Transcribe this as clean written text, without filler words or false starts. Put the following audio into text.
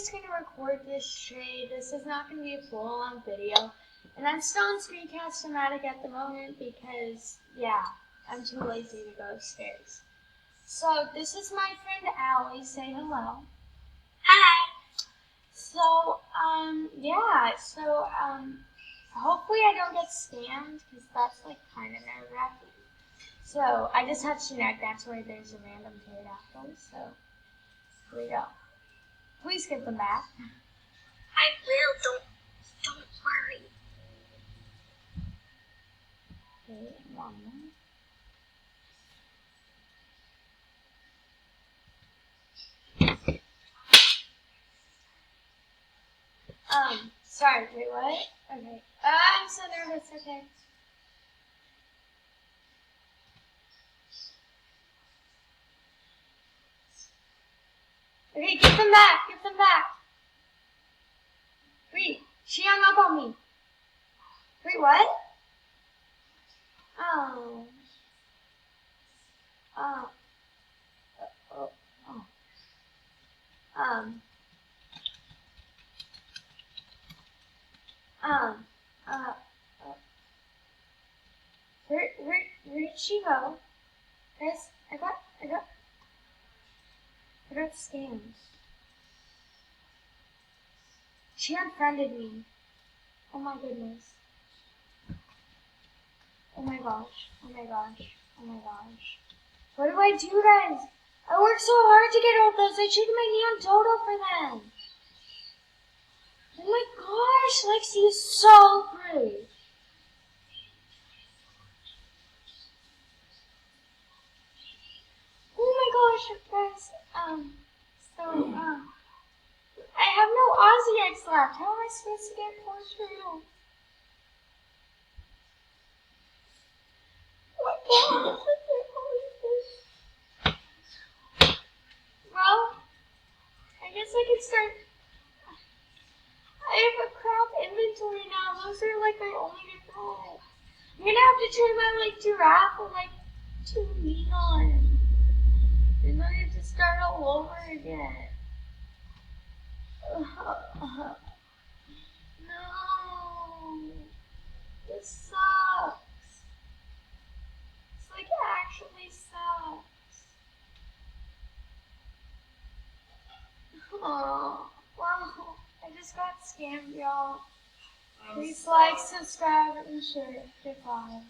just going to record this trade. This is not going to be a full-on video. And I'm still on Screencast-O-Matic at the moment because, yeah, I'm too lazy to go upstairs. So, this is my friend Allie. Say hello. Hi. So, hopefully I don't get scammed because that's, like, kind of nerve-wracking. So, I just have Shinnok. That's where there's a random trade after. So, here we go. Please get them back. I will. Don't worry. Okay, one minute. Sorry, wait, what? Okay. I'm so nervous, okay. Okay, get them back. Wait, she hung up on me. Wait, what? Oh. Oh. Oh. Oh. Um. Where did she go? Guys, I got scammed. She unfriended me. Oh my goodness. Oh my gosh. What do I do, guys? I worked so hard to get all those. I traded my neon dodo for them. Oh my gosh, Lexi is so pretty. Oh my gosh, guys. I have no Aussie eggs left. How am I supposed to get 4 true? Well, I guess I can start. I have a crop inventory now. Those are like my only control. I'm gonna have to trade my like giraffe or like 2 neon. And then I have to start all over again. No. This sucks. It's like it actually sucks. Oh, well, I just got scammed, y'all. Please like, subscribe, and share. Goodbye.